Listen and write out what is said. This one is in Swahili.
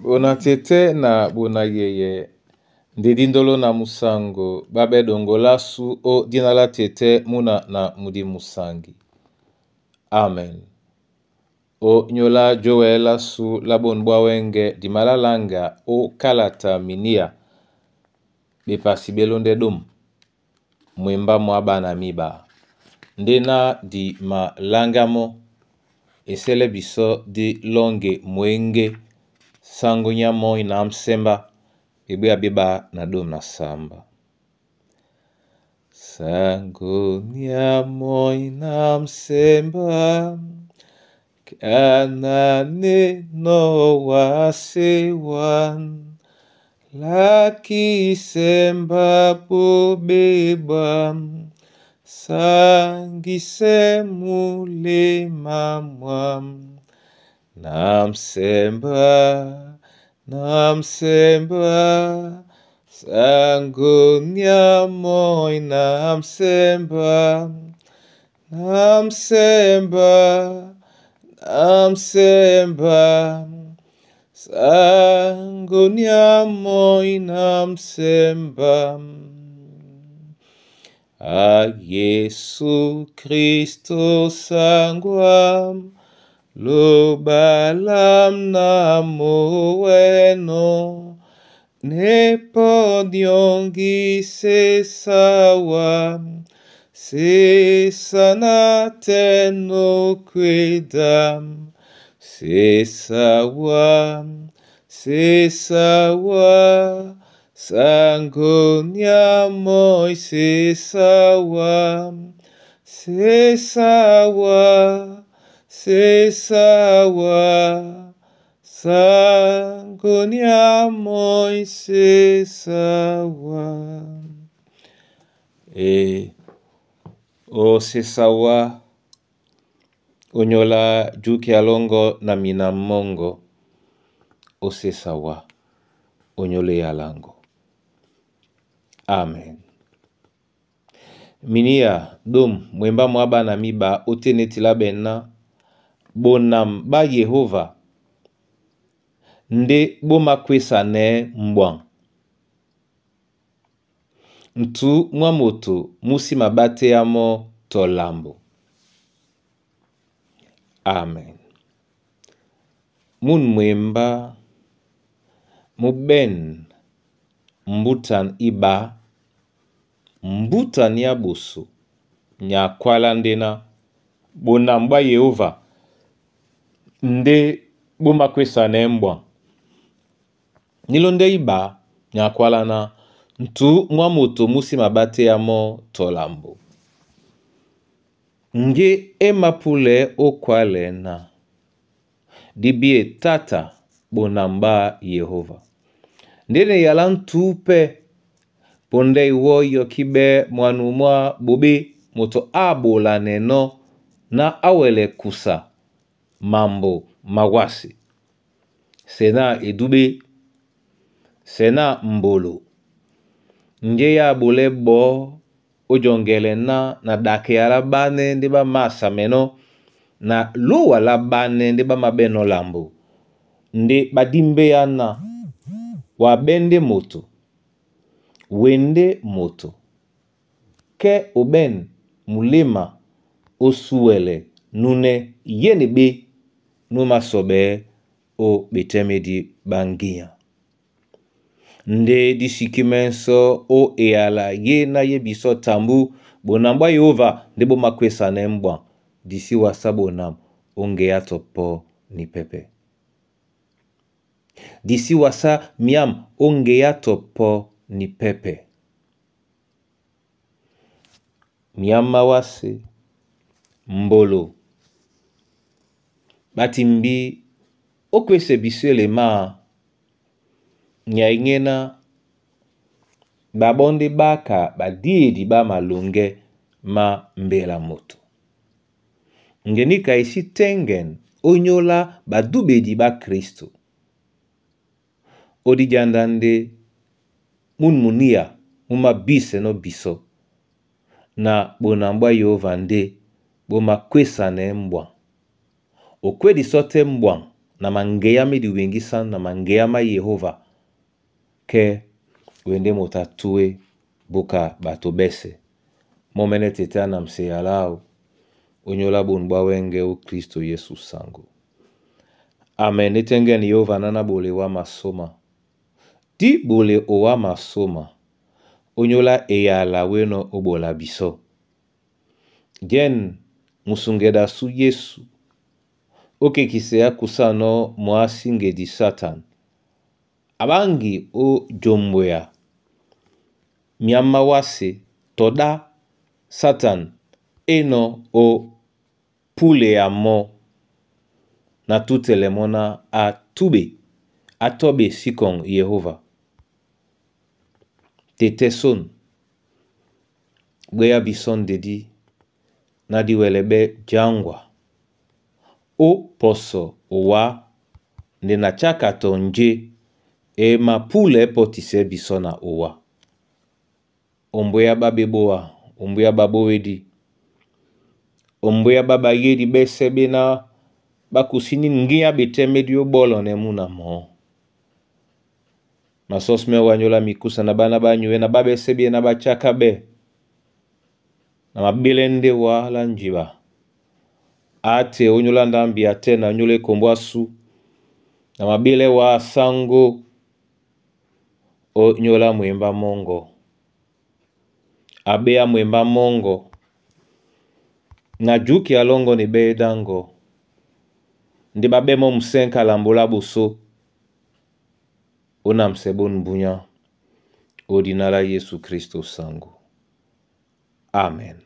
Bona tete na bona yeye. Ndidindolo na musango. Babe dongola su o dinala tete muna na mudi musangi. Amen. O nyola joela su labonbwa wenge di malalanga o kalata minia. Bepasi belonde dum. Mwemba mwaba na miba. Ndena di malangamo. Esele biso di longe mwenge. Sango nyamo inam semba. Bebe abiba na dum na samba. Sango nyamo inam semba. Kanane no wasewan. Laki semba pobebam. Sangi semule mamwam. Nam semba. Sango nyamo nam semba. Sango nyamo nam semba. A Yesu Kristo sangwam. Lo balam na moeno. Ne podiongi se sawam. Se sanateno quedam. Se sawam. Sango nyamo se sawam. Se sawa. Sango nyamo se sawa. O se sawa. Onyola juki alongo na minamongo. O se sawa. Onyole alango. Amen. Minia dom mwemba mwaba na miba otenetila bena. Bonam ba Yehova. Nde boma kwesa ne mbwang. Ntu mwamoto musi mabate yamo tolambo. Amen. Mun mwemba. Muben. Mbutan iba. Mbutan ya busu. Nya kwala ndena. Bonam ba Yehova. Nde boma kwesa ne mbwang. Nilonde iba. Nya kwala na. Ntu mwamoto musi mabate yamo tolambo. Nge emapule okwale na. Dibie tata bonamba Yehova. Ndene yalantupe. Ponde iwoyo kibe mwanumwa bobe moto abola neno. Na awele kusa. Mambo mawasi. Sena edube. Sena mbolo. Nge ya bole bo. Ojongele na dake alabane ndiba masa meno. Na luwa labane ndiba mabeno lambo. Ndi badimbe ya na. Wabende moto. Wende moto. Ke oben mulema. Osuele. Nune yenebe. Numa sobe. O betemedi bangia. Nde disikimenso o eala ye na ye biso tambu. Bonamba Yehova ndebo makwesa ne mbwa. Disi wasabo nam. Onge ya topo ni pepe. Disi wasa miam. Onge ya topo ni pepe. Miam mawase. Mbolo. Batimbi. Okwese bisele ma. Nya ingena. Babonde baka. Badiedi ba malunge. Ma mbela moto. Ngenika isi tengen. Onyola badubedi ba Kristo. Odi jandande. Munia. Muma bise no biso. Na bonamba Yehova nde. Boma kwesa ne mbwa. Okwedi sote mbwa. na mangeyame di wengi sana na mangeyama Yehova ke wende motatue buka bato bese momene tete na mseyalao onyola bonbwa wenge u Kristo Yesu sangu. Amen. Etenge ni Yehova nana bole wa masoma. Di bole owa masoma onyola eyala weno obola biso. Gen musungeda su Yesu oke kisea kusano mwasi di Satan. Abangi o jomboya miama wase toda Satan eno o pule ya mo na tutele mona atobe sikong Yehova. Tete son gweya bison dedi na diwelebe jangwa o poso owa nde na chaka tonje ma pule potise bisona owa. Omboya babeboa, omboya babowedi, omboya baba yedi besebe na bakusini ngia betemedio bolo ne muna mo. Masosme wanyola mikusa na bana banyue na babe sebi na bachaka be. Na mabilende wa lanjiba. Ate onyola ndambi ate na nyole kombwasu. Na mabile wa sango onyola mwemba mongo. Abea mwemba mongo. Na juki alongo ni bedango. Ndi babemo msenka lambola buso. Ona msebon bunya. Odinala Yesu Kristo sangu. Amen.